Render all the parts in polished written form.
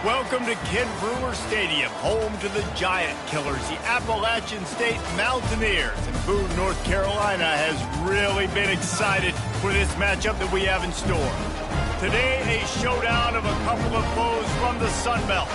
Welcome to Ken Brewer Stadium, home to the Giant Killers, the Appalachian State Mountaineers. And Boone, North Carolina has really been excited for this matchup that we have in store. Today, a showdown of a couple of foes from the Sun Belt,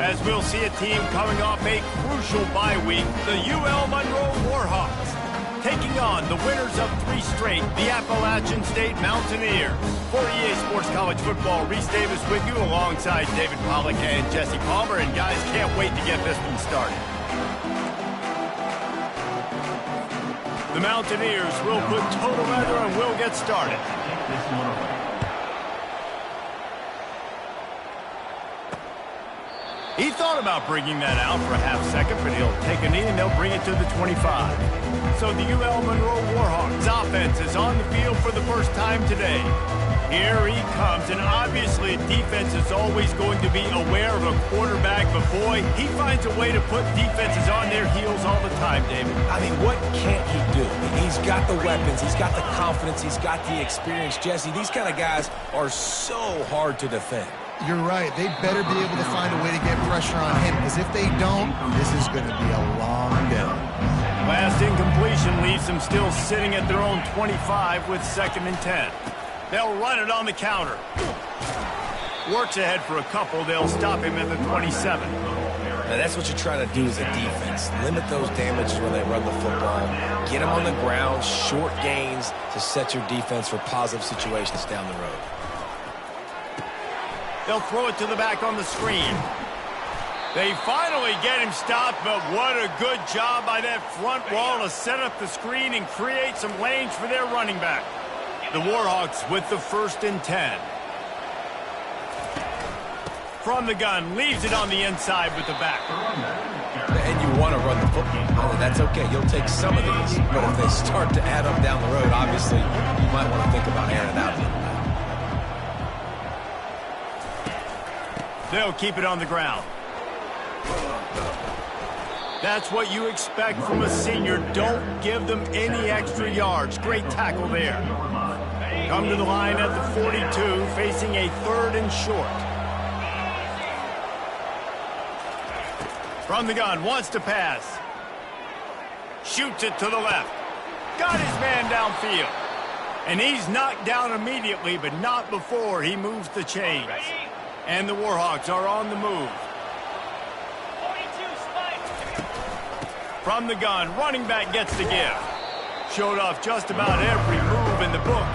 as we'll see a team coming off a crucial bye week, the UL Monroe Warhawks, taking on the winners of 3 straight, the Appalachian State Mountaineers. For EA Sports College Football, Reese Davis with you alongside David Pollack and Jesse Palmer. And guys, can't wait to get this one started. The Mountaineers will put total leather and we'll get started. He thought about bringing that out for a half second, but he'll take a knee and they'll bring it to the 25. So the UL Monroe Warhawks offense is on the field for the first time today. Here he comes, and obviously defense is always going to be aware of a quarterback, but boy, he finds a way to put defenses on their heels all the time, David. I mean, what can't he do? He's got the weapons, he's got the confidence, he's got the experience. Jesse, these kind of guys are so hard to defend. You're right. They better be able to find a way to get pressure on him, because if they don't, this is going to be a long day. Last incompletion leaves them still sitting at their own 25 with 2nd and 10. They'll run it on the counter. Works ahead for a couple. They'll stop him at the 27. Now that's what you're trying to do as a defense. Limit those damages when they run the football. Get them on the ground, short gains to set your defense for positive situations down the road. They'll throw it to the back on the screen. They finally get him stopped, but what a good job by that front wall to set up the screen and create some lanes for their running back. The Warhawks with the 1st and 10. From the gun, leaves it on the inside with the back. And you want to run the football. That's okay. You'll take some of these, but if they start to add up down the road, obviously, you might want to think about airing it out a little bit. They'll keep it on the ground. That's what you expect from a senior. Don't give them any extra yards. Great tackle there. Come to the line at the 42, facing a 3rd and short. From the gun, wants to pass. Shoots it to the left. Got his man downfield. And he's knocked down immediately, but not before he moves the chains. And the Warhawks are on the move. From the gun, running back gets the give. Showed off just about every move in the book,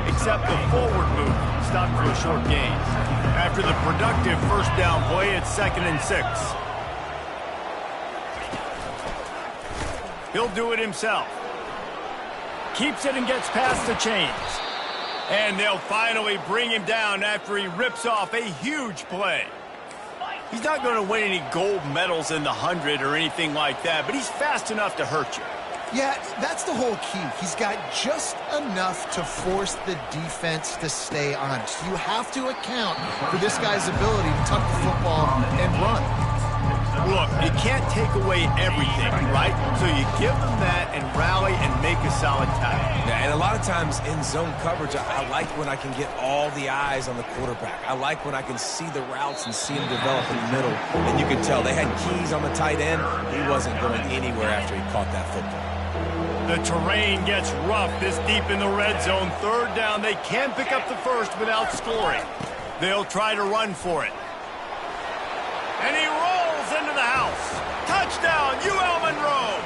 except the forward move. Stopped for a short gain. After the productive 1st down play, it's 2nd and 6. He'll do it himself. Keeps it and gets past the chains. And they'll finally bring him down after he rips off a huge play. He's not going to win any gold medals in the 100 or anything like that, but he's fast enough to hurt you. Yeah, that's the whole key. He's got just enough to force the defense to stay honest. You have to account for this guy's ability to tuck the football and run. Look, you can't take away everything, right? So you give them that and rally and make a solid tackle. Yeah, and a lot of times in zone coverage, I like when I can get all the eyes on the quarterback. I like when I can see the routes and see him develop in the middle. And you can tell they had keys on the tight end. He wasn't going anywhere after he caught that football. The terrain gets rough this deep in the red zone. 3rd down, they can pick up the 1st without scoring. They'll try to run for it. And he rolls into the house. Touchdown, UL Monroe.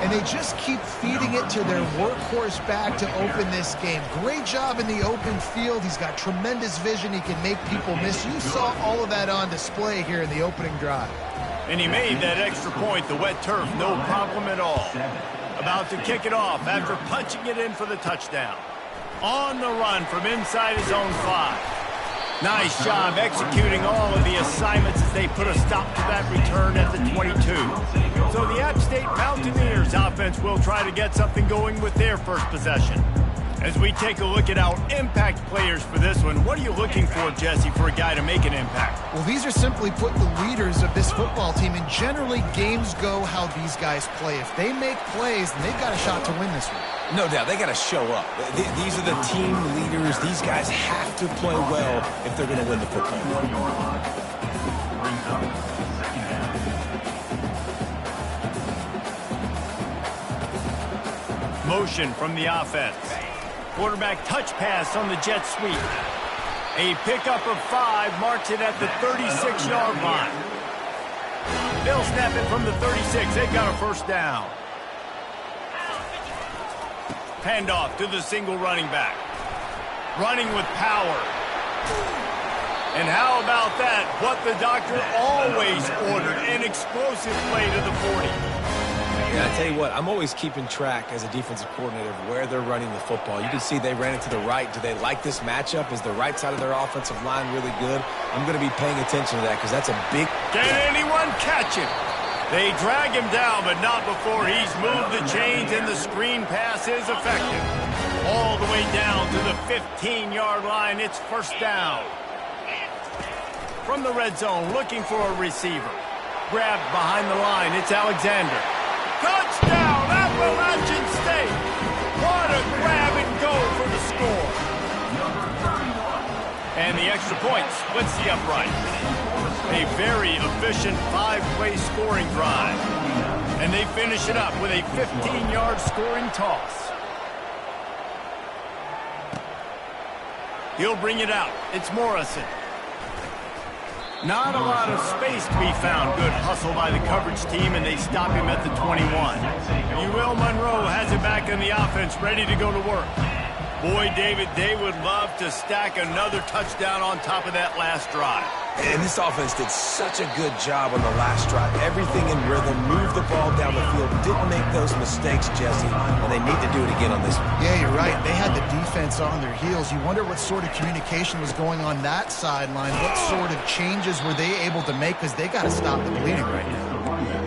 And they just keep feeding it to their workhorse back to open this game. Great job in the open field. He's got tremendous vision. He can make people miss. You saw all of that on display here in the opening drive. And he made that extra point, the wet turf, no problem at all. About to kick it off after punching it in for the touchdown. On the run from inside his own 5. Nice job executing all of the assignments as they put a stop to that return at the 22. So the App State Mountaineers offense will try to get something going with their first possession. As we take a look at our impact players for this one, what are you looking for, Jesse, for a guy to make an impact? Well, these are simply put the leaders of this football team, and generally games go how these guys play. If they make plays, then they've got a shot to win this one. No doubt, they got to show up. These are the team leaders. These guys have to play well if they're going to win the football game. Motion from the offense. Quarterback touch pass on the jet sweep. A pickup of 5 marks it at the 36-yard line. They'll snap it from the 36. They've got a first down. Handoff to the single running back. Running with power. And how about that? What the doctor always ordered, an explosive play to the 40. Yeah, I tell you what, I'm always keeping track as a defensive coordinator of where they're running the football. You can see they ran it to the right. Do they like this matchup? Is the right side of their offensive line really good? I'm going to be paying attention to that because that's a big... Can anyone catch him? They drag him down, but not before he's moved the chains, and the screen pass is effective. All the way down to the 15-yard line. It's first down. From the red zone, looking for a receiver. Grabbed behind the line. It's Alexander. Touchdown, Appalachian State! What a grab and go for the score. And the extra point splits the upright. A very efficient 5-play scoring drive. And they finish it up with a 15-yard scoring toss. He'll bring it out. It's Morrison. Not a lot of space to be found. Good hustle by the coverage team, and they stop him at the 21. Ewell Monroe has it back in the offense, ready to go to work. Boy, David, they would love to stack another touchdown on top of that last drive. And this offense did such a good job on the last drive. Everything in rhythm, moved the ball down the field, didn't make those mistakes, Jesse, and they need to do it again on this one. Yeah, you're right. They had the defense on their heels. You wonder what sort of communication was going on that sideline. What sort of changes were they able to make, because they got to stop the bleeding right now.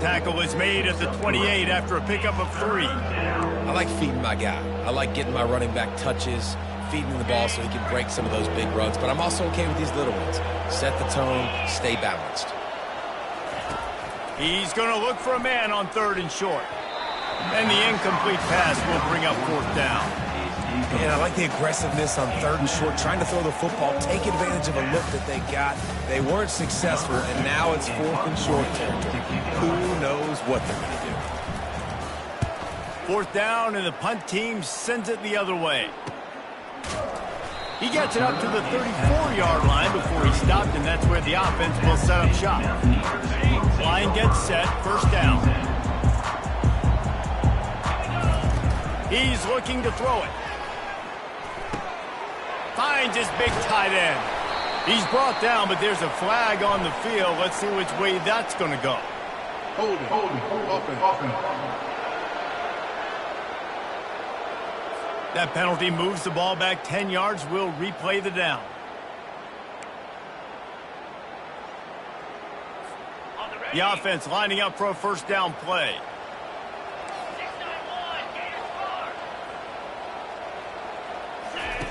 Tackle is made at the 28 after a pickup of 3. I like feeding my guy. I like getting my running back touches, feeding the ball so he can break some of those big runs. But I'm also okay with these little ones. Set the tone, stay balanced. He's going to look for a man on 3rd and short. And the incomplete pass will bring up 4th down. And I like the aggressiveness on 3rd and short, trying to throw the football, take advantage of a look that they got. They weren't successful, and now it's 4th and short territory. Who knows what they're going to do? 4th down, and the punt team sends it the other way. He gets it up to the 34-yard line before he stopped, and that's where the offense will set up shop. Line gets set, first down. He's looking to throw it. Finds his big tight end. He's brought down, but there's a flag on the field. Let's see which way that's going to go. Hold it, offense. That penalty moves the ball back 10 yards. We'll replay the down. The offense lining up for a first down play.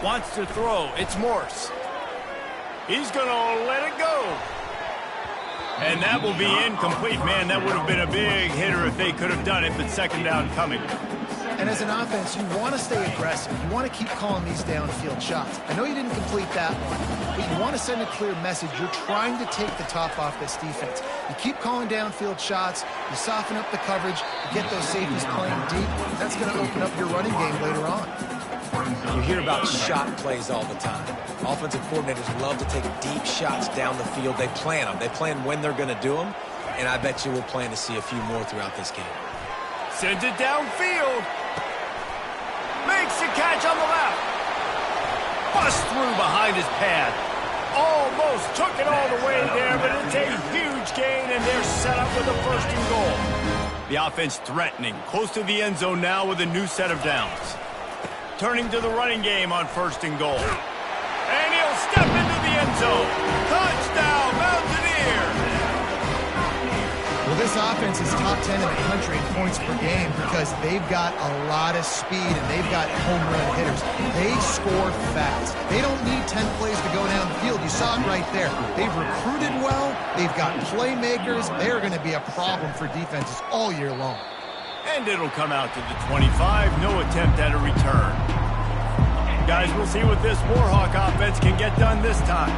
Wants to throw. It's Morse. He's going to let it go. And that will be incomplete. Man, that would have been a big hitter if they could have done it, but second down coming. And as an offense, you want to stay aggressive. You want to keep calling these downfield shots. I know you didn't complete that one, but you want to send a clear message. You're trying to take the top off this defense. You keep calling downfield shots. You soften up the coverage. You get those safeties playing deep. That's going to open up your running game later on. You hear about shot plays all the time. Offensive coordinators love to take deep shots down the field. They plan them. They plan when they're going to do them, and I bet you we'll plan to see a few more throughout this game. Sends it downfield. Makes the catch on the left. Bust through behind his pad. Almost took it all the way there, but it's a huge gain, and they're set up with a 1st and goal. The offense threatening, close to the end zone now with a new set of downs. Turning to the running game on 1st and goal. And he'll step into the end zone. Touchdown, Mountaineers! Well, this offense is top 10 in the country in points per game because they've got a lot of speed and they've got home run hitters. They score fast. They don't need 10 plays to go down the field. You saw it right there. They've recruited well. They've got playmakers. They're going to be a problem for defenses all year long. And it'll come out to the 25. No attempt at a return. Guys, we'll see what this Warhawk offense can get done this time.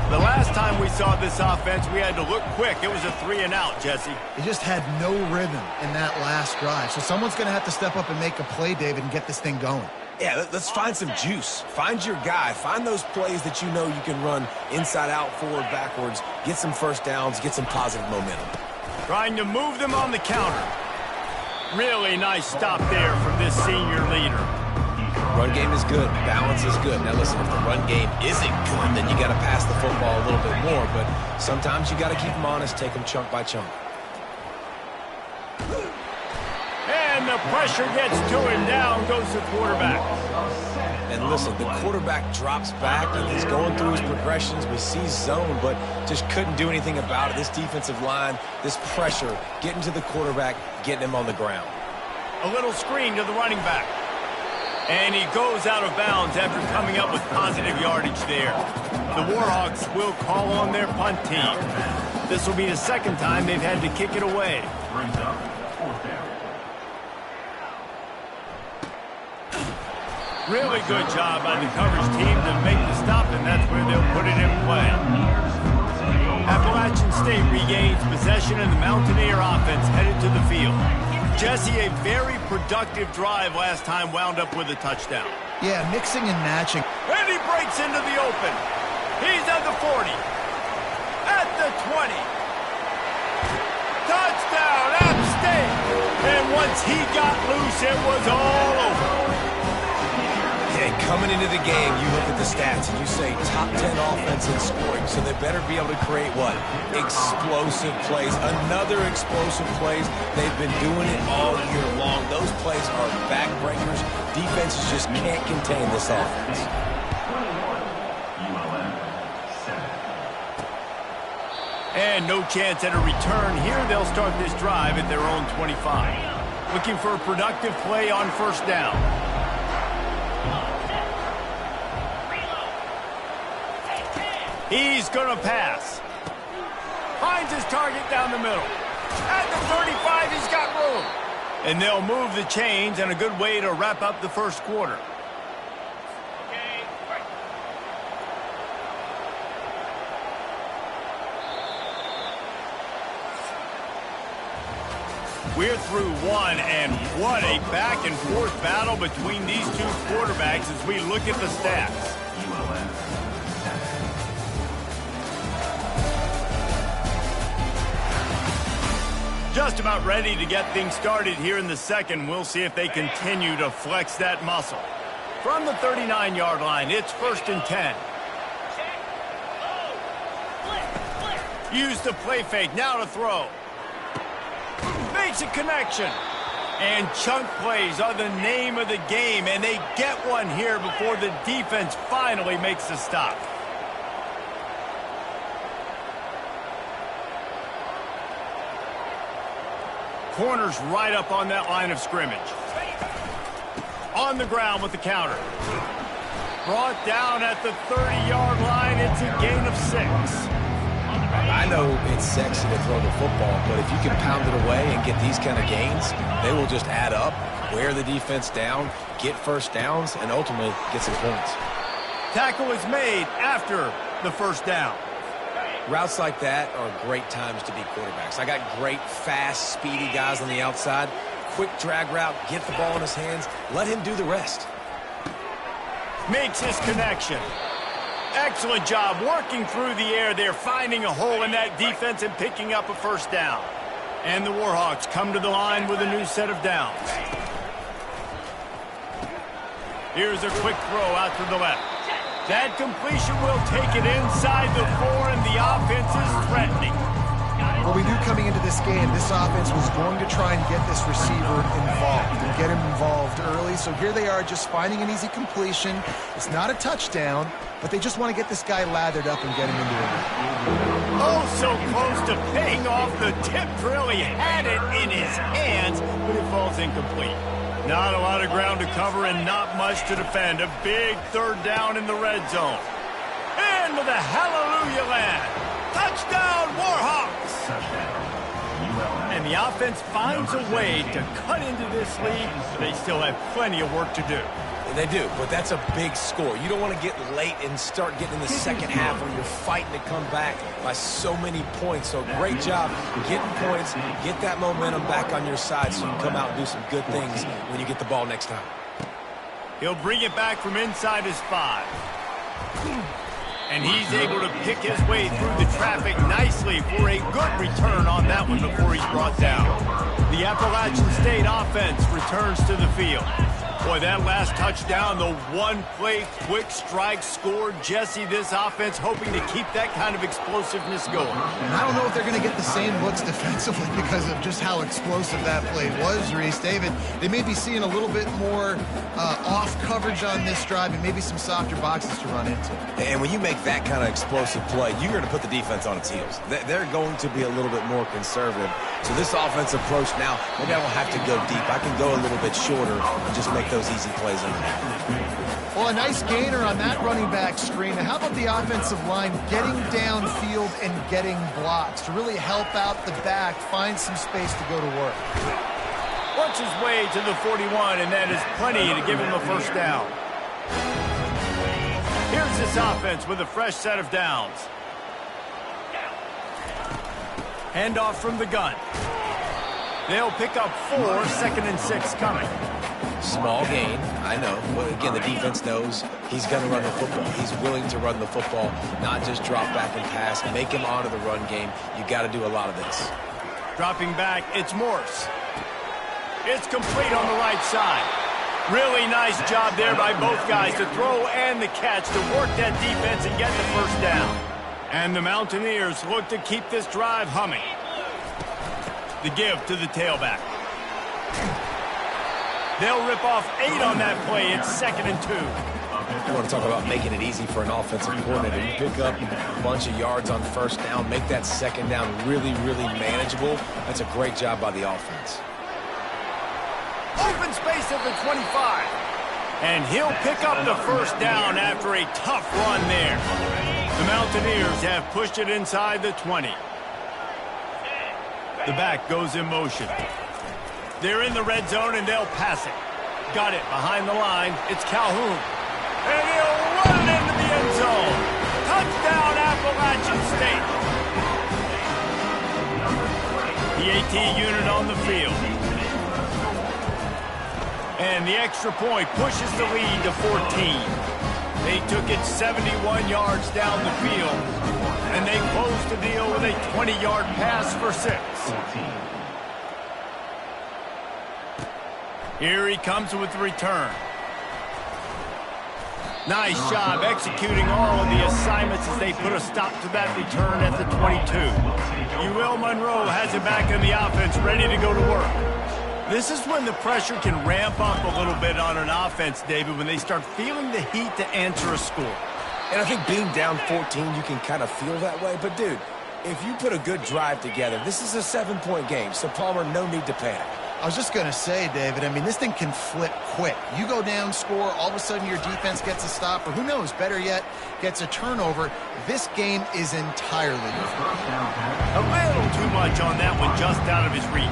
The last time we saw this offense, we had to look quick. It was a 3-and-out, Jesse. They just had no rhythm in that last drive. So someone's going to have to step up and make a play, David, and get this thing going. Yeah, let's find some juice. Find your guy. Find those plays that you know you can run inside out, forward, backwards. Get some first downs. Get some positive momentum. Trying to move them on the counter. Really nice stop there from this senior leader. Run game is good. Balance is good. Now listen, if the run game isn't good, then you got to pass the football a little bit more. But sometimes you got to keep them honest, take them chunk by chunk. And the pressure gets to him. Down goes the quarterback. And listen, the quarterback drops back and he's going through his progressions. We see zone, but just couldn't do anything about it. This defensive line, this pressure, getting to the quarterback, getting him on the ground. A little screen to the running back. And he goes out of bounds after coming up with positive yardage there. The Warhawks will call on their punt team. This will be the second time they've had to kick it away. Really good job by the coverage team to make the stop, and that's where they'll put it in play. Appalachian State regains possession, and the Mountaineer offense headed to the field. Jesse, a very productive drive last time wound up with a touchdown. Yeah, mixing and matching. And he breaks into the open. He's at the 40. At the 20. Touchdown, App State. And once he got loose, it was all over. And coming into the game, you look at the stats and you say top 10 offense in scoring, so they better be able to create what? Explosive plays. Another explosive plays. They've been doing it all year long. Those plays are backbreakers. Defenses just can't contain this offense. And no chance at a return here. They'll start this drive at their own 25. Looking for a productive play on first down. He's going to pass. Finds his target down the middle. At the 35, he's got room. And they'll move the chains, and a good way to wrap up the first quarter. We're through one, and what a back-and-forth battle between these two quarterbacks as we look at the stats. Just about ready to get things started here in the second. We'll see if they continue to flex that muscle. From the 39-yard line, it's 1st and 10. Use the play fake, now to throw. Makes a connection. And chunk plays are the name of the game, and they get one here before the defense finally makes the stop. Corners right up on that line of scrimmage. On the ground with the counter. Brought down at the 30-yard line. It's a gain of 6. I know it's sexy to throw the football, but if you can pound it away and get these kind of gains, they will just add up, wear the defense down, get first downs, and ultimately get some points. Tackle is made after the first down. Routes like that are great times to be quarterbacks. I got great, fast, speedy guys on the outside. Quick drag route, get the ball in his hands, let him do the rest. Makes his connection. Excellent job working through the air there, finding a hole in that defense and picking up a first down. And the Warhawks come to the line with a new set of downs. Here's a quick throw out to the left. That completion will take it inside the 4, and the offense is threatening. Well, we knew coming into this game, this offense was going to try and get this receiver involved and get him involved early. So here they are just finding an easy completion. It's not a touchdown, but they just want to get this guy lathered up and get him into it. Oh, so close to paying off the tip drill. He had it in his hands, but it falls incomplete. Not a lot of ground to cover and not much to defend. A big third down in the red zone. Into the hallelujah land. Touchdown, Warhawks! And the offense finds a way to cut into this lead, but they still have plenty of work to do. They do, but that's a big score. You don't want to get late and start getting in the second half where you're fighting to come back by so many points. So great job getting points, get that momentum back on your side so you can come out and do some good things when you get the ball next time. He'll bring it back from inside his 5. And he's able to pick his way through the traffic nicely for a good return on that one before he's brought down. The Appalachian State offense returns to the field. Boy, that last touchdown, the one-play quick strike score. Jesse, this offense hoping to keep that kind of explosiveness going. And I don't know if they're going to get the same looks defensively because of just how explosive that play was, Reese. David, they may be seeing a little bit more off coverage on this drive and maybe some softer boxes to run into. And when you make that kind of explosive play, you're going to put the defense on its heels. They're going to be a little bit more conservative. So this offense approach now, maybe I don't have to go deep. I can go a little bit shorter and just make those easy plays in there. Well, a nice gainer on that running back screen. Now, how about the offensive line getting downfield and getting blocks to really help out the back, find some space to go to work? Works his way to the 41, and that is plenty to give him a first down. Here's this offense with a fresh set of downs. Handoff from the gun. They'll pick up 4, 2nd and 6 coming. Small gain, I know. Well, again, the defense knows he's going to run the football. He's willing to run the football, not just drop back and pass, make him onto the run game. You got to do a lot of this. Dropping back, it's Morse. It's complete on the right side. Really nice job there by both guys to throw and the catch to work that defense and get the first down. And the Mountaineers look to keep this drive humming. The give to the tailback. They'll rip off 8 on that play. It's 2nd and 2. You want to talk about making it easy for an offensive coordinator. You pick up a bunch of yards on first down, make that second down really, really manageable. That's a great job by the offense. Open space at the 25. And he'll pick up the first down after a tough run there. The Mountaineers have pushed it inside the 20. The back goes in motion. They're in the red zone, and they'll pass it. Got it behind the line. It's Calhoun. And he'll run it into the end zone. Touchdown, Appalachian State. The AT unit on the field. And the extra point pushes the lead to 14. They took it 71 yards down the field, and they closed the deal with a 20-yard pass for 6. Here he comes with the return. Nice job executing all of the assignments as they put a stop to that return at the 22. Ewell Monroe has it back in the offense, ready to go to work. This is when the pressure can ramp up a little bit on an offense, David, when they start feeling the heat to answer a score. And I think being down 14, you can kind of feel that way. But, dude, if you put a good drive together, this is a 7-point game, so Palmer, no need to panic. I was just going to say, David, I mean, this thing can flip quick. You go down, score, all of a sudden your defense gets a stop, or who knows, better yet, gets a turnover. This game is entirely different. A little too much on that one, just out of his reach.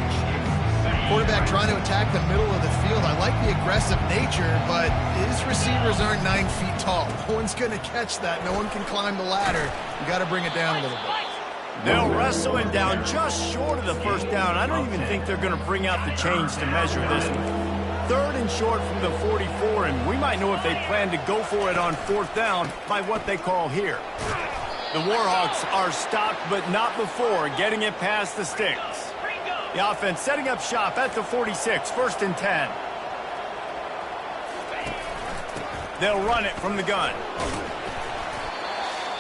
Quarterback trying to attack the middle of the field. I like the aggressive nature, but his receivers aren't 9 feet tall. No one's going to catch that. No one can climb the ladder. You got to bring it down a little bit. They'll wrestle him down just short of the first down. I don't even think they're going to bring out the chains to measure this one. 3rd and short from the 44, and we might know if they plan to go for it on 4th down by what they call here. The Warhawks are stopped, but not before getting it past the sticks. The offense setting up shop at the 46, 1st and 10. They'll run it from the gun.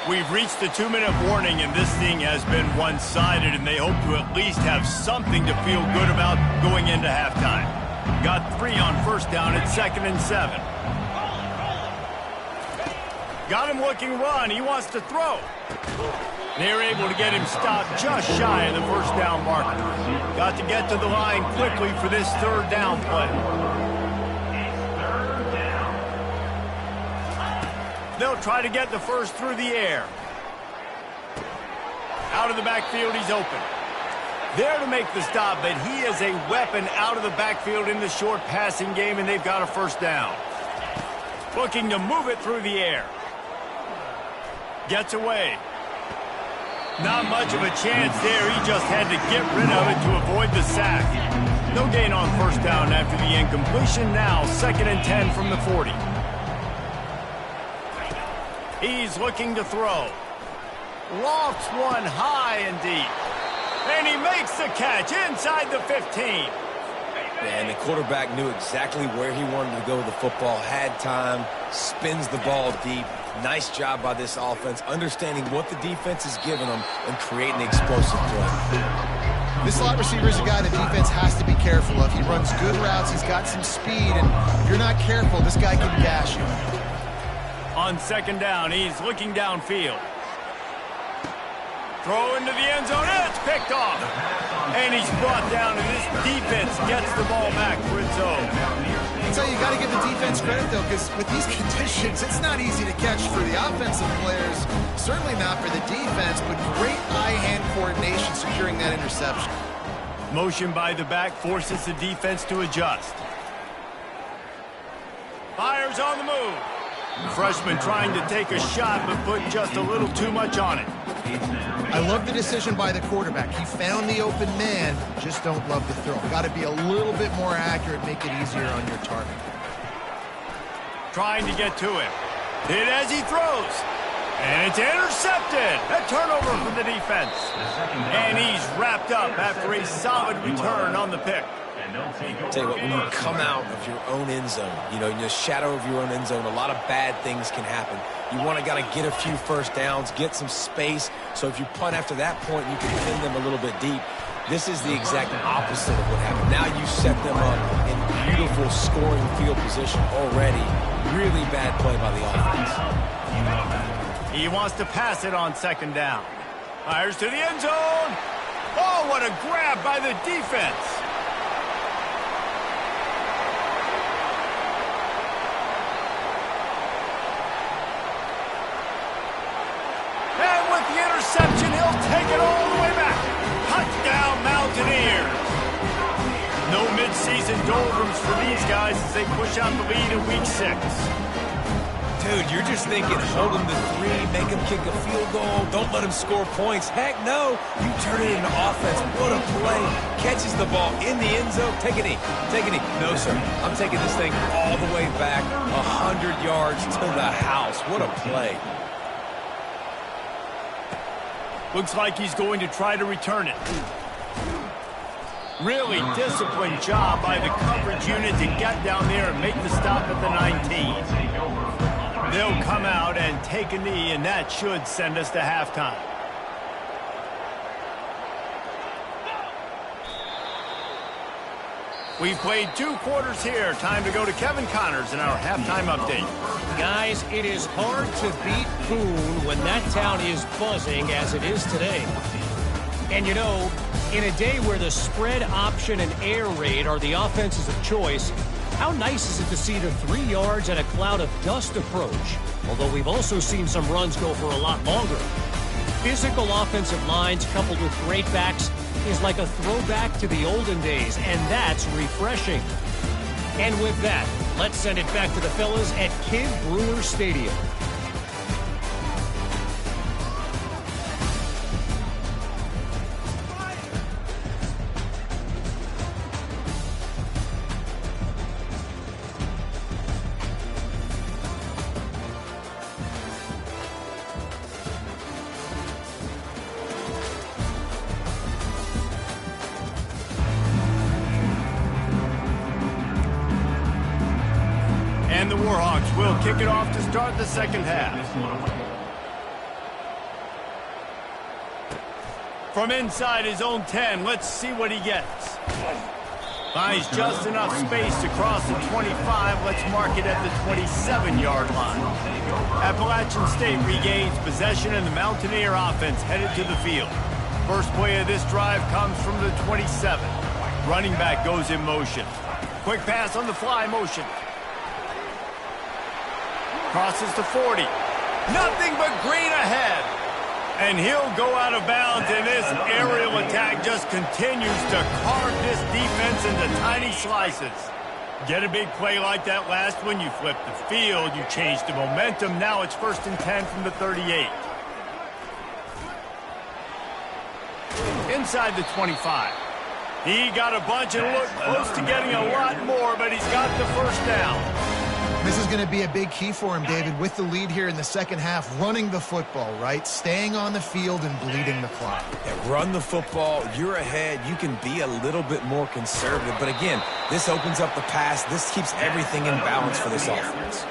We've reached the 2-minute warning, and this thing has been one-sided, and they hope to at least have something to feel good about going into halftime. Got 3 on 1st down at 2nd and 7. Got him looking run. He wants to throw. They're able to get him stopped just shy of the first down marker. Got to get to the line quickly for this third down play. They'll try to get the first through the air. Out of the backfield, he's open. There to make the stop, but he is a weapon out of the backfield in the short passing game, and they've got a first down. Looking to move it through the air. Gets away. Not much of a chance there. He just had to get rid of it to avoid the sack. No gain on first down after the incompletion. Now 2nd and 10 from the 40. He's looking to throw. Lofts one high and deep. And he makes the catch inside the 15. And the quarterback knew exactly where he wanted to go with the football, had time, spins the ball deep. Nice job by this offense, understanding what the defense is giving them and creating the explosive play. This slot receiver is a guy the defense has to be careful of. He runs good routes, he's got some speed, and if you're not careful, this guy can gash you. On 2nd down, he's looking downfield. Throw into the end zone, it's picked off. And he's brought down, and this defense gets the ball back for its own. So you got to give the defense credit, though, because with these conditions, it's not easy to catch for the offensive players, certainly not for the defense, but great eye-hand coordination securing that interception. Motion by the back forces the defense to adjust. Fires on the move. Freshman trying to take a shot, but put just a little too much on it. I love the decision by the quarterback. He found the open man, just don't love the throw. Got to be a little bit more accurate, make it easier on your target. Trying to get to him. Hit as he throws. And it's intercepted. A turnover for the defense. And he's wrapped up after a solid return on the pick. Tell you what, when you come out of your own end zone, in the shadow of your own end zone, a lot of bad things can happen. You want to get a few first downs, get some space, so if you punt after that point, you can pin them a little bit deep. This is the exact opposite of what happened. Now you set them up in beautiful scoring field position already. Really bad play by the offense. He wants to pass it on 2nd down. Fires to the end zone. Oh, what a grab by the defense. Interception, he'll take it all the way back. Touchdown, Mountaineers. No midseason doldrums for these guys as they push out the lead in week 6. Dude, you're just thinking, hold him to 3, make him kick a field goal, don't let him score points. Heck no, you turn it into offense. What a play. Catches the ball in the end zone. Take a knee. Take a knee. No, sir. I'm taking this thing all the way back 100 yards to the house. What a play. Looks like he's going to try to return it. Really disciplined job by the coverage unit to get down there and make the stop at the 19. They'll come out and take a knee, and that should send us to halftime. We've played 2 quarters here. Time to go to Kevin Connors in our halftime update. Guys, it is hard to beat Boone when that town is buzzing as it is today. And in a day where the spread option and air raid are the offenses of choice, how nice is it to see the 3 yards and a cloud of dust approach? Although we've also seen some runs go for a lot longer. Physical offensive lines coupled with great backs is like a throwback to the olden days, and that's refreshing. And with that, let's send it back to the fellas at Kidd Brewer Stadium. And the Warhawks will kick it off to start the second half. From inside his own 10, let's see what he gets. Finds just enough space to cross the 25. Let's mark it at the 27-yard line. Appalachian State regains possession and the Mountaineer offense headed to the field. First play of this drive comes from the 27. Running back goes in motion. Quick pass on the fly motion. Crosses to 40. Nothing but green ahead. And he'll go out of bounds, and this aerial attack just continues to carve this defense into tiny slices. Get a big play like that last one, you flip the field, you change the momentum. Now it's 1st and 10 from the 38. Inside the 25. He got a bunch and looked close to getting a lot more, but he's got the first down. This is going to be a big key for him, David, with the lead here in the second half, running the football, right? Staying on the field and bleeding the clock. Yeah, run the football. You're ahead. You can be a little bit more conservative. But again, this opens up the pass. This keeps everything in balance for this offense.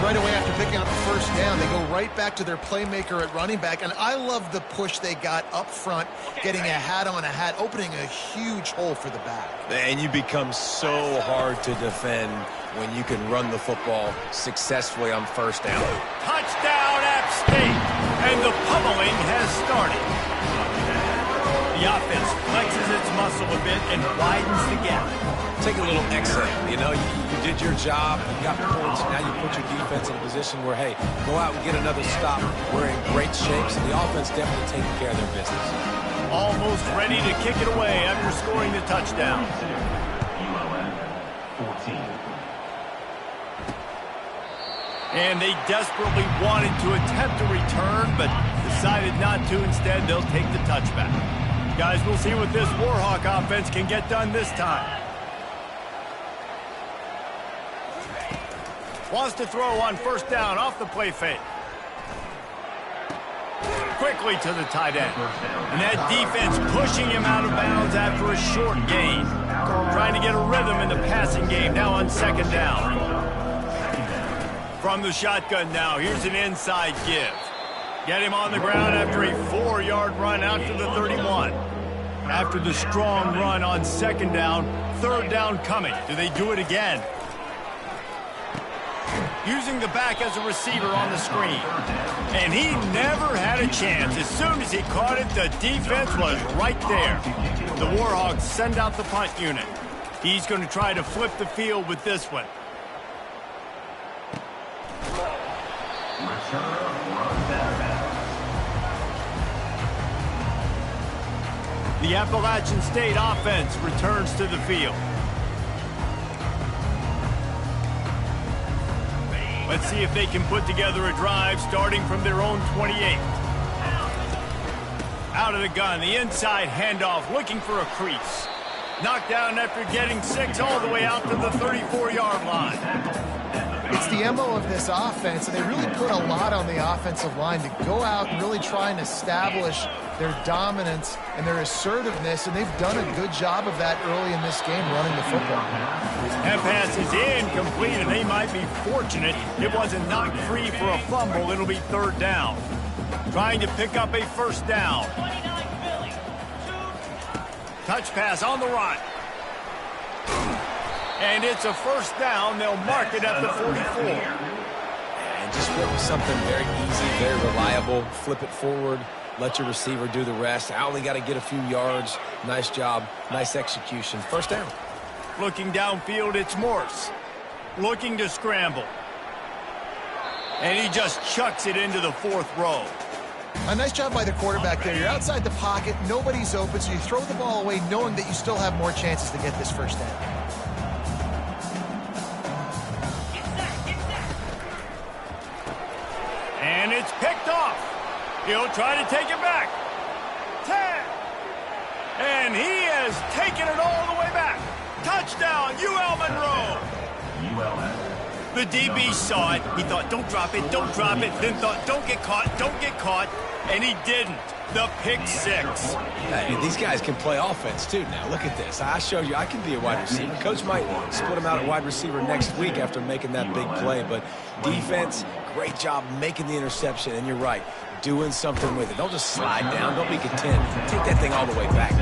Right away after picking up the first down, they go right back to their playmaker at running back. And I love the push they got up front, getting a hat on a hat, opening a huge hole for the back. And you become so hard to defend when you can run the football successfully on first down. Touchdown, App State! And the pummeling has started. The offense flexes its muscle a bit and widens the gap. Take a little exit. You know, you did your job. You got points. Now you put your defense in a position where, hey, go out and get another stop. We're in great shape, so the offense definitely taking care of their business. Almost ready to kick it away after scoring the touchdown. And they desperately wanted to attempt a return, but decided not to. Instead, they'll take the touchback. Guys, we'll see what this Warhawk offense can get done this time. Wants to throw on first down off the play fake. Quickly to the tight end. And that defense pushing him out of bounds after a short gain. Trying to get a rhythm in the passing game now on second down. From the shotgun now, here's an inside give. Get him on the ground after a 4-yard run out to the 31. After the strong run on second down, third down coming. Do they do it again? Using the back as a receiver on the screen. And he never had a chance. As soon as he caught it, the defense was right there. The Warhawks send out the punt unit. He's going to try to flip the field with this one. The Appalachian State offense returns to the field. Let's see if they can put together a drive starting from their own 28. Out of the gun, the inside handoff, looking for a crease. Knocked down after getting 6 all the way out to the 34-yard line. It's the MO of this offense, and they really put a lot on the offensive line to go out and really try and establish their dominance and their assertiveness, and they've done a good job of that early in this game running the football. That pass is incomplete, and they might be fortunate it wasn't knocked free for a fumble. It'll be third down. Trying to pick up a first down. Touch pass on the run. And it's a first down. They'll mark it at the 44. And just flip something very easy, very reliable. Flip it forward. Let your receiver do the rest. I only got to get a few yards. Nice job. Nice execution. First down. Looking downfield, it's Morse. Looking to scramble. And he just chucks it into the fourth row. A nice job by the quarterback there. You're outside the pocket. Nobody's open, so you throw the ball away knowing that you still have more chances to get this first down. And it's picked off. He'll try to take it back. 10. And he has taken it all the way back. Touchdown, UL Monroe. The DB saw it. He thought, don't drop it, don't drop it. Then thought, don't get caught. And he didn't. The pick six. Hey, these guys can play offense, too, now. Look at this. I showed you I can be a wide receiver. Coach might split him out at wide receiver next week after making that big play. But defense, great job making the interception. And you're right, doing something with it. Don't just slide down. Don't be content. Take that thing all the way back.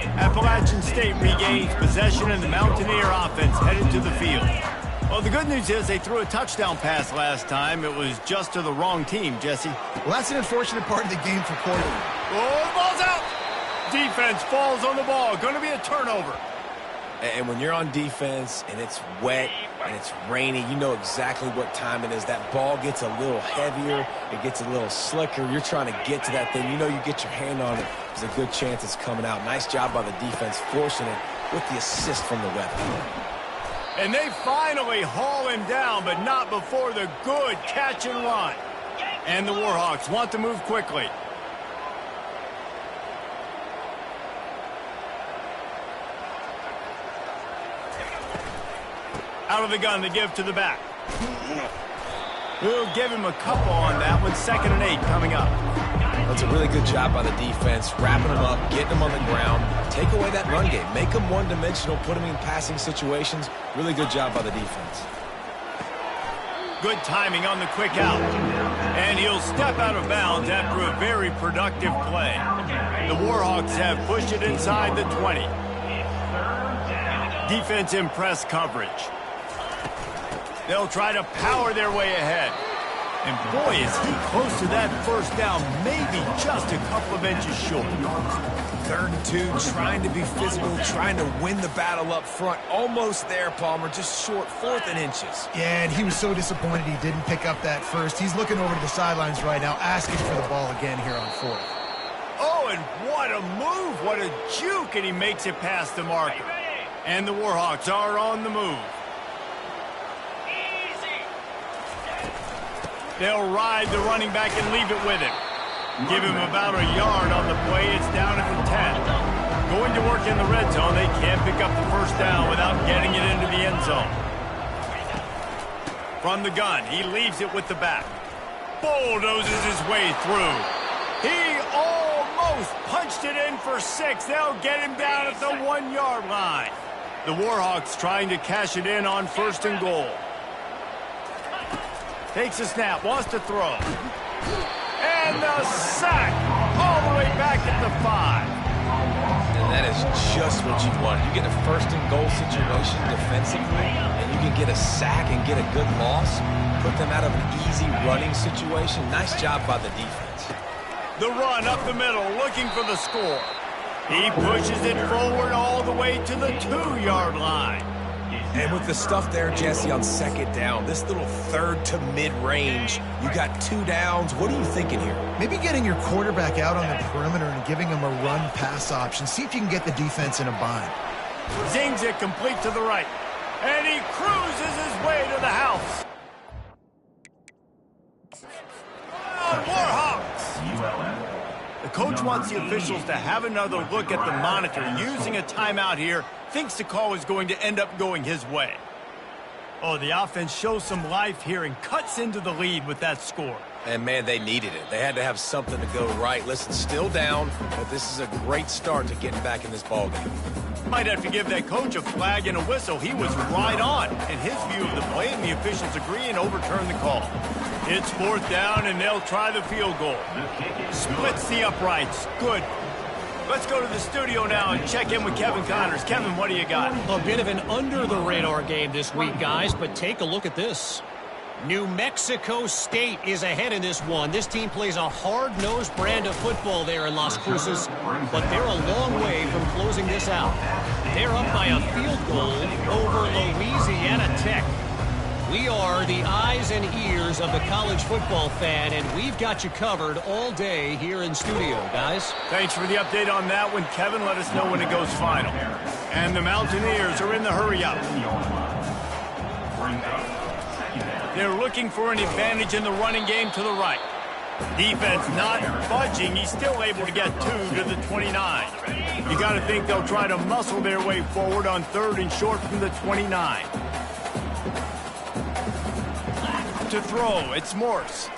Appalachian State regains possession and the Mountaineer offense headed to the field. Well, the good news is they threw a touchdown pass last time. It was just to the wrong team, Jesse. Well, that's an unfortunate part of the game for Portland. Oh, the ball's out! Defense falls on the ball. Going to be a turnover. And when you're on defense and it's wet and it's rainy, you know exactly what time it is. That ball gets a little heavier. It gets a little slicker. You're trying to get to that thing. You know you get your hand on it. There's a good chance it's coming out. Nice job by the defense forcing it with the assist from the weather. And they finally haul him down, but not before the good catch and run. And the Warhawks want to move quickly. Out of the gun to give to the back. We'll give him a couple on that one. 2nd and 8 coming up. That's a really good job by the defense, wrapping them up, getting them on the ground, take away that run game, make them one-dimensional, put them in passing situations. Really good job by the defense. Good timing on the quick out. And he'll step out of bounds after a very productive play. The Warhawks have pushed it inside the 20. Defense in press coverage. They'll try to power their way ahead. And boy, is he close to that first down, maybe just a couple of inches short. 3rd and 2, trying to be physical, trying to win the battle up front. Almost there, Palmer, just short, 4th and inches. Yeah, and he was so disappointed he didn't pick up that first. He's looking over to the sidelines right now, asking for the ball again here on 4th. Oh, and what a move, what a juke, and he makes it past the marker. And the Warhawks are on the move. They'll ride the running back and leave it with him. Give him about a yard on the play. It's down at the 10. Going to work in the red zone. They can't pick up the first down without getting it into the end zone. From the gun, he leaves it with the back. Bulldozes his way through. He almost punched it in for 6. They'll get him down at the 1-yard line. The Warhawks trying to cash it in on 1st and goal. Takes a snap, wants to throw. And the sack all the way back at the 5. And that is just what you want. You get a 1st and goal situation defensively, and you can get a sack and get a good loss, put them out of an easy running situation. Nice job by the defense. The run up the middle, looking for the score. He pushes it forward all the way to the 2-yard line. And with the stuff there, Jesse, on 2nd down, this little 3rd to mid-range, you got 2 downs. What are you thinking here? Maybe getting your quarterback out on the perimeter and giving him a run-pass option. See if you can get the defense in a bind. Zings it complete to the right. And he cruises his way to the house. Warhawks. The coach wants the officials to have another look at the monitor. Using a timeout here, thinks the call is going to end up going his way. Oh, the offense shows some life here and cuts into the lead with that score. And, man, they needed it. They had to have something to go right. Listen, still down, but this is a great start to getting back in this ballgame. Might have to give that coach a flag and a whistle. He was right on in his view of the play, and the officials agree and overturn the call. It's 4th down, and they'll try the field goal. Splits the uprights. Good. Let's go to the studio now and check in with Kevin Connors. Kevin, what do you got? A bit of an under-the-radar game this week, guys, but take a look at this. New Mexico State is ahead in this one. This team plays a hard-nosed brand of football there in Las Cruces, but they're a long way from closing this out. They're up by a field goal over Louisiana Tech. We are the eyes and ears of the college football fan, and we've got you covered all day here in studio, guys. Thanks for the update on that one, Kevin. Let us know when it goes final. And the Mountaineers are in the hurry-up. They're looking for an advantage in the running game to the right. Defense not budging. He's still able to get 2 to the 29. You got to think they'll try to muscle their way forward on 3rd and short from the 29. To throw, it's Morse.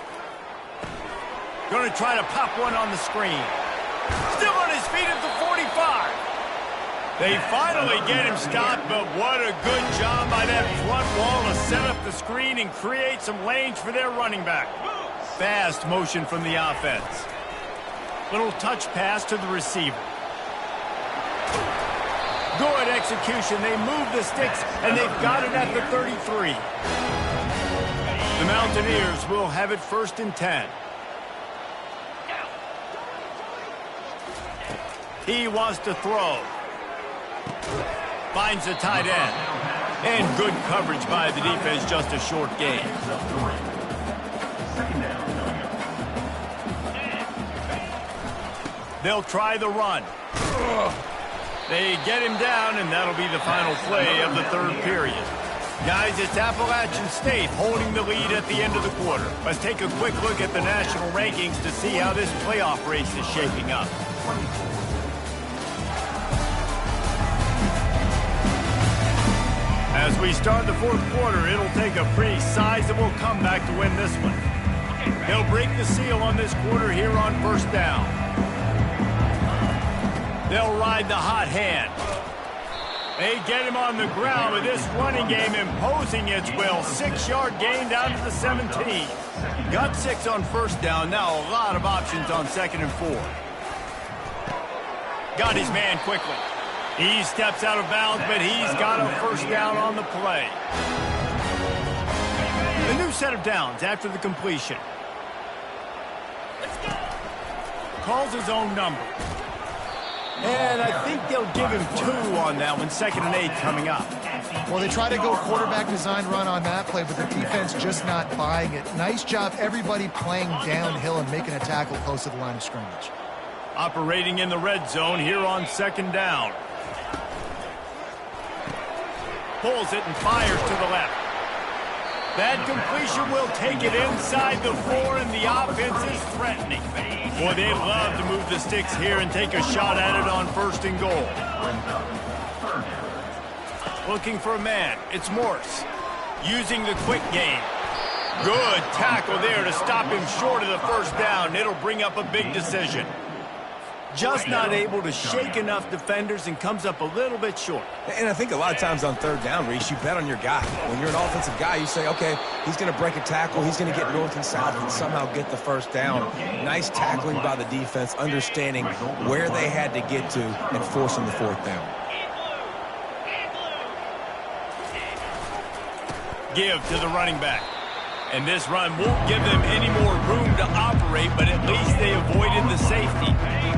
Going to try to pop one on the screen. Still on his feet at the 45. They finally get him stopped, but what a good job by that front wall to set up the screen and create some lanes for their running back. Fast motion from the offense. Little touch pass to the receiver. Good execution. They move the sticks, and they've got it at the 33. The Mountaineers will have it 1st and 10. He wants to throw. Finds the tight end. And good coverage by the defense, just a short gain. They'll try the run. They get him down, and that'll be the final play of the 3rd period. Guys, it's Appalachian State holding the lead at the end of the quarter. Let's take a quick look at the national rankings to see how this playoff race is shaping up. As we start the 4th quarter, it'll take a pretty sizable comeback to win this one. He'll break the seal on this quarter here on 1st down. They'll ride the hot hand. They get him on the ground with this running game imposing its will. 6-yard gain down to the 17. Got 6 on 1st down. Now a lot of options on 2nd and 4. Got his man quickly. He steps out of bounds, but he's got a 1st down on the play. A new set of downs after the completion. Calls his own number. And I think they'll give him 2 on that one. 2nd and 8 coming up. Well, they try to go quarterback design run on that play, but the defense just not buying it. Nice job, everybody playing downhill and making a tackle close to the line of scrimmage. Operating in the red zone here on 2nd down. Pulls it and fires to the left. That completion will take it inside the 4, and the offense is threatening. Boy, they'd love to move the sticks here and take a shot at it on 1st and goal. Looking for a man. It's Morse. Using the quick game. Good tackle there to stop him short of the 1st down. It'll bring up a big decision. Just not able to shake enough defenders and comes up a little bit short. And I think a lot of times on 3rd down, Reese, you bet on your guy. When you're an offensive guy, you say, okay, he's going to break a tackle, he's going to get north and south and somehow get the 1st down. Nice tackling by the defense, understanding where they had to get to and forcing the 4th down. Give to the running back. And this run won't give them any more room to operate, but at least they avoided the safety.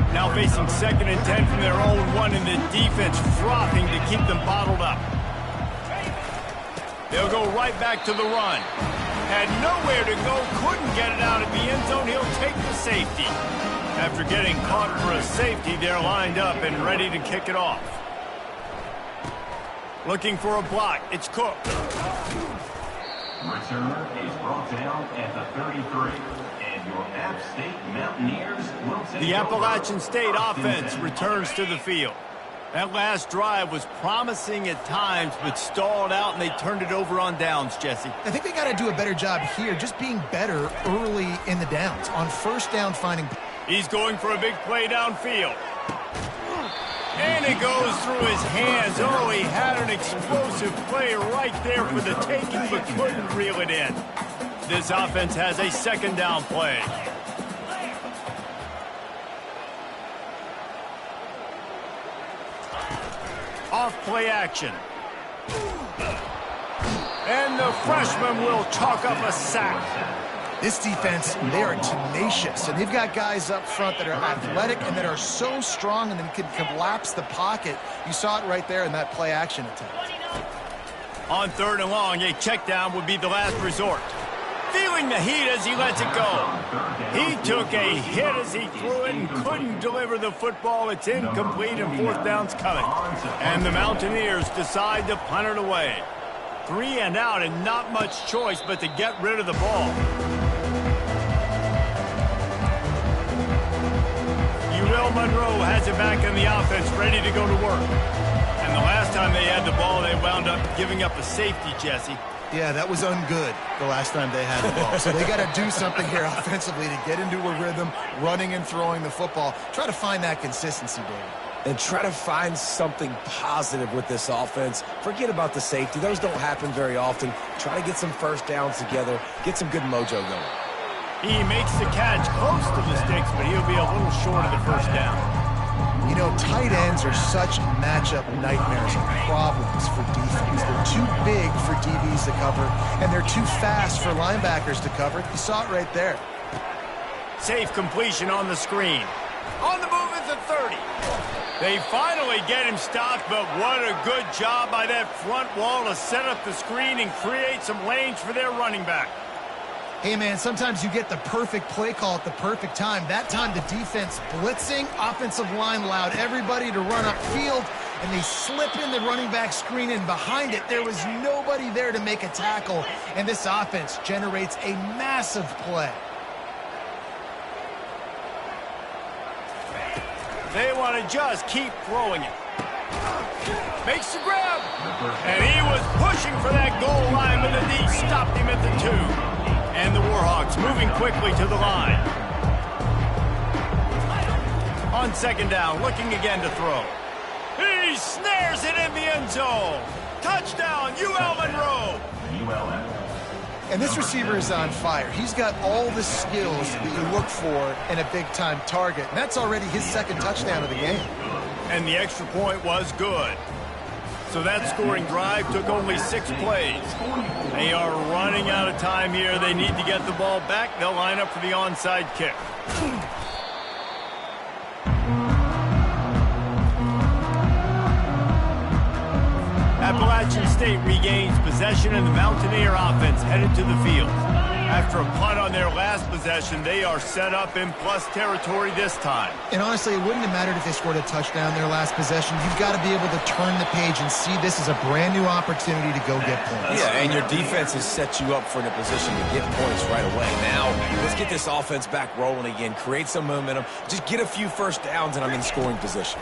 Now facing 2nd and 10 from their own 1, and the defense frothing to keep them bottled up. They'll go right back to the run. Had nowhere to go, couldn't get it out of the end zone. He'll take the safety. After getting caught for a safety, they're lined up and ready to kick it off. Looking for a block. It's Cook. Return is brought down at the 33. And your App State Mountaineers will take the Appalachian State offense returns to the field. That last drive was promising at times, but stalled out, and they turned it over on downs, Jesse. I think they got to do a better job here, just being better early in the downs. On 1st down, finding... He's going for a big play downfield. And it goes through his hands. Oh, he had an explosive play right there for the taking, but couldn't reel it in. This offense has a 2nd down play. Off play action. And the freshman will chalk up a sack. This defense, they are tenacious, and they've got guys up front that are athletic and that are so strong and then can collapse the pocket. You saw it right there in that play action attempt. On 3rd and long, a check down would be the last resort. Feeling the heat as he lets it go. He took a hit as he threw it and couldn't deliver the football. It's incomplete, and 4th down's coming. And the Mountaineers decide to punt it away. 3 and out, and not much choice but to get rid of the ball. Will Monroe has it back in the offense, ready to go to work. And the last time they had the ball, they wound up giving up a safety, Jesse. Yeah, that was ungood the last time they had the ball. So they got to do something here offensively to get into a rhythm, running and throwing the football. Try to find that consistency, David. And try to find something positive with this offense. Forget about the safety. Those don't happen very often. Try to get some 1st downs together, get some good mojo going. He makes the catch close to the sticks, but he'll be a little short of the 1st down. You know, tight ends Dolphins are such matchup nightmares and problems for defense. They're too big for DBs to cover, and they're too fast for linebackers to cover. You saw it right there. Safe completion on the screen. On the move is the 30. They finally get him stopped, but what a good job by that front wall to set up the screen and create some lanes for their running back. Hey, man, sometimes you get the perfect play call at the perfect time. That time the defense blitzing, offensive line allowed everybody to run upfield, and they slip in the running back screen, and behind it there was nobody there to make a tackle, and this offense generates a massive play. They want to just keep throwing it. Makes the grab. And he was pushing for that goal line, but the D stopped him at the 2. And the Warhawks moving quickly to the line. On second down, looking again to throw. He snares it in the end zone. Touchdown, UL Monroe. And this receiver is on fire. He's got all the skills that you look for in a big-time target. And that's already his second touchdown of the game. And the extra point was good. So that scoring drive took only 6 plays. They are running out of time here. They need to get the ball back. They'll line up for the onside kick. Appalachian State regains possession, and the Mountaineer offense headed to the field. After a punt on their last possession, they are set up in plus territory this time. And honestly, it wouldn't have mattered if they scored a touchdown their last possession. You've got to be able to turn the page and see this as a brand new opportunity to go get points. Yeah, and your defense has set you up for in a position to get points right away. Now, let's get this offense back rolling again, create some momentum, just get a few first downs, and I'm in scoring position.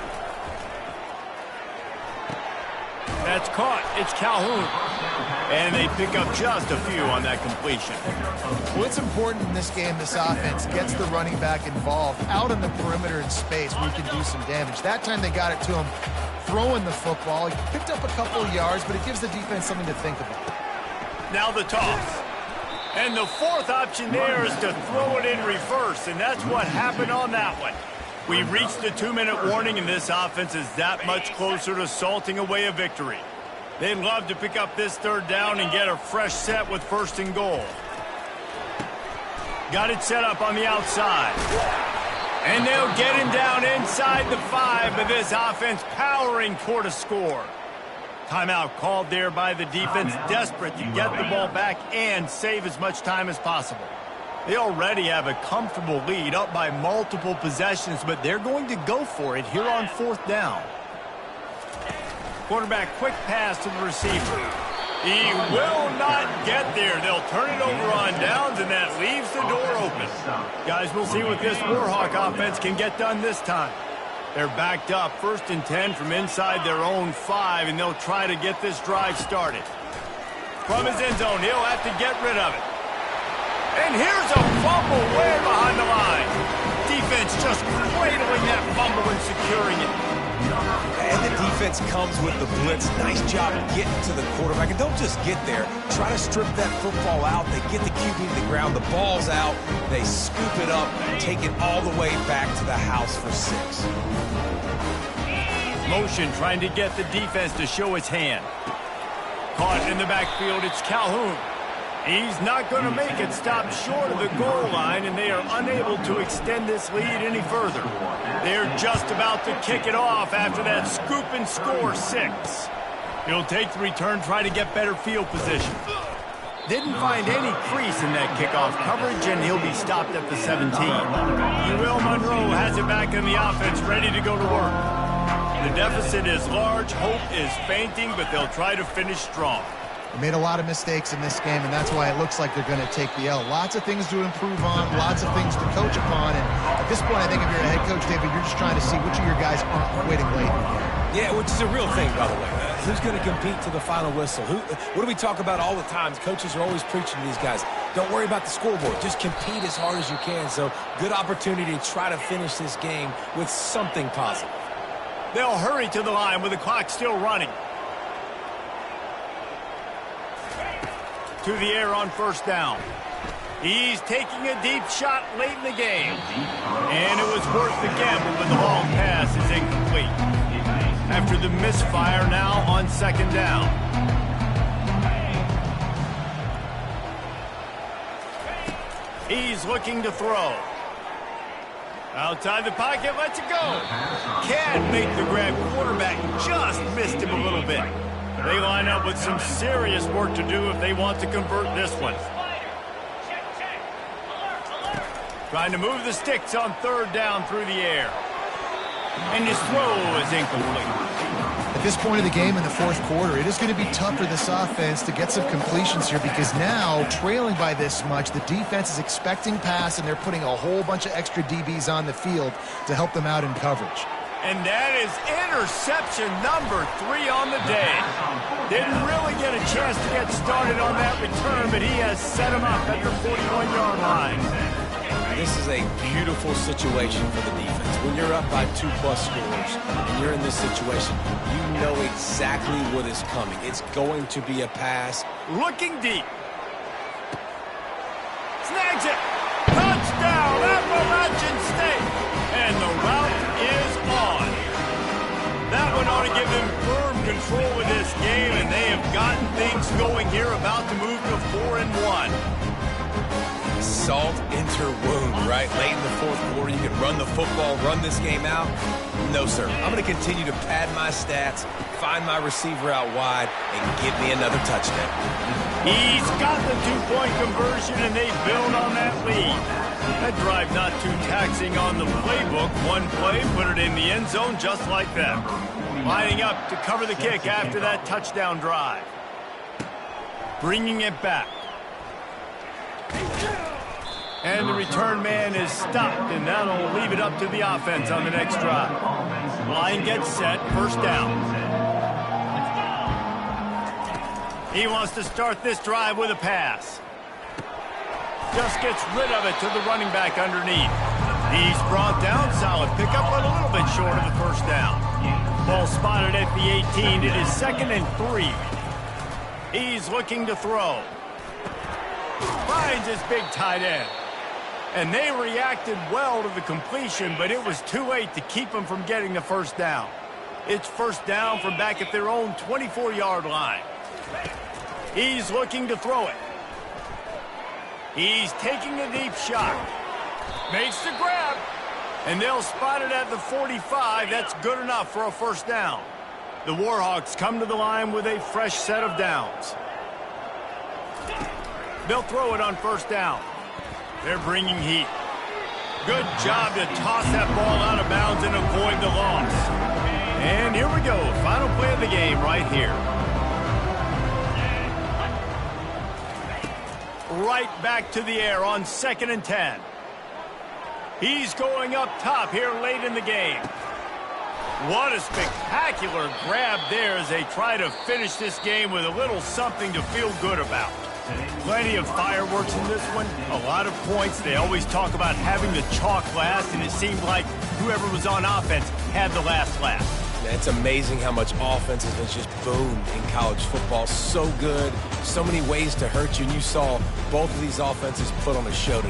That's caught. It's Calhoun. And they pick up just a few on that completion. Well, it's important in this game this offense gets the running back involved out on the perimeter in space where he can do some damage. That time they got it to him throwing the football. He picked up a couple of yards, but it gives the defense something to think about. Now the toss. And the fourth option there is to throw it in reverse, and that's what happened on that one. We reached the 2-minute warning, and this offense is that much closer to salting away a victory. They'd love to pick up this third down and get a fresh set with first and goal. Got it set up on the outside. And they'll get him down inside the 5, but this offense powering toward a score. Timeout called there by the defense, desperate to get the ball back and save as much time as possible. They already have a comfortable lead, up by multiple possessions, but they're going to go for it here on fourth down. Quarterback, quick pass to the receiver. He will not get there. They'll turn it over on downs, and that leaves the door open. Guys, we'll see what this Warhawk offense can get done this time. They're backed up, 1st and 10 from inside their own 5, and they'll try to get this drive started. From his end zone, he'll have to get rid of it. And here's a fumble way behind the line. Defense just cradling that fumble and securing it. And the defense comes with the blitz. Nice job getting to the quarterback. And don't just get there. Try to strip that football out. They get the QB to the ground. The ball's out. They scoop it up, take it all the way back to the house for 6. Motion trying to get the defense to show its hand. Caught in the backfield, it's Calhoun. He's not going to make it, stop short of the goal line, and they are unable to extend this lead any further. They're just about to kick it off after that scoop and score 6. He'll take the return, try to get better field position. Didn't find any crease in that kickoff coverage, and he'll be stopped at the 17. UL Monroe has it back in the offense, ready to go to work. The deficit is large, hope is fainting, but they'll try to finish strong. They made a lot of mistakes in this game, and that's why it looks like they're going to take the L. Lots of things to improve on, lots of things to coach upon, and at this point, I think if you're a head coach, David, you're just trying to see which of your guys aren't quitting late in the game. Yeah, which is a real thing, by the way. Who's going to compete to the final whistle? What do we talk about all the time? Coaches are always preaching to these guys. Don't worry about the scoreboard. Just compete as hard as you can. So, good opportunity to try to finish this game with something positive. They'll hurry to the line with the clock still running. To the air on first down. He's taking a deep shot late in the game. And it was worth the gamble, but the long pass is incomplete. after the misfire now on second down. He's looking to throw. Outside the pocket, lets it go. Can't make the grab. Quarterback just missed him a little bit. They line up with some serious work to do if they want to convert this one. Trying to move the sticks on third down through the air. And his throw is incomplete. At this point of the game in the fourth quarter, it is going to be tough for this offense to get some completions here because now, trailing by this much, the defense is expecting pass, and they're putting a whole bunch of extra DBs on the field to help them out in coverage. And that is interception number 3 on the day. Didn't really get a chance to get started on that return, but he has set him up at the 41-yard line. This is a beautiful situation for the defense. When you're up by 2+ scores and you're in this situation, you know exactly what is coming. It's going to be a pass. Looking deep. Snags it. Touchdown, Appalachian State. And the route is on. That one ought to give them firm control of this game, and they have gotten things going here, about to move to 4-1. Salt enter wound, right? Late in the fourth quarter, you can run the football, run this game out. No, sir. I'm going to continue to pad my stats, find my receiver out wide, and give me another touchdown. He's got the 2-point conversion, and they build on that lead. That drive not too taxing on the playbook. One play, put it in the end zone just like that. Lining up to cover the kick after that touchdown drive. Bringing it back. And the return man is stopped, and that'll leave it up to the offense on the next drive. Line gets set, first down. He wants to start this drive with a pass. Just gets rid of it to the running back underneath. He's brought down, solid pickup, but a little bit short of the first down. Ball spotted at the 18. It is 2nd and 3. He's looking to throw. Finds his big tight end. And they reacted well to the completion, but it was too late to keep them from getting the first down. It's first down from back at their own 24-yard line. He's looking to throw it. He's taking a deep shot. Makes the grab. And they'll spot it at the 45. That's good enough for a first down. The Warhawks come to the line with a fresh set of downs. They'll throw it on first down. They're bringing heat. Good job to toss that ball out of bounds and avoid the loss. And here we go. Final play of the game right here. Right back to the air on 2nd and 10. He's going up top here late in the game. What a spectacular grab there as they try to finish this game with a little something to feel good about. Plenty of fireworks in this one, a lot of points. They always talk about having the chalk last, and it seemed like whoever was on offense had the last laugh. It's amazing how much offense has just boomed in college football. So good, so many ways to hurt you, and you saw both of these offenses put on a show today.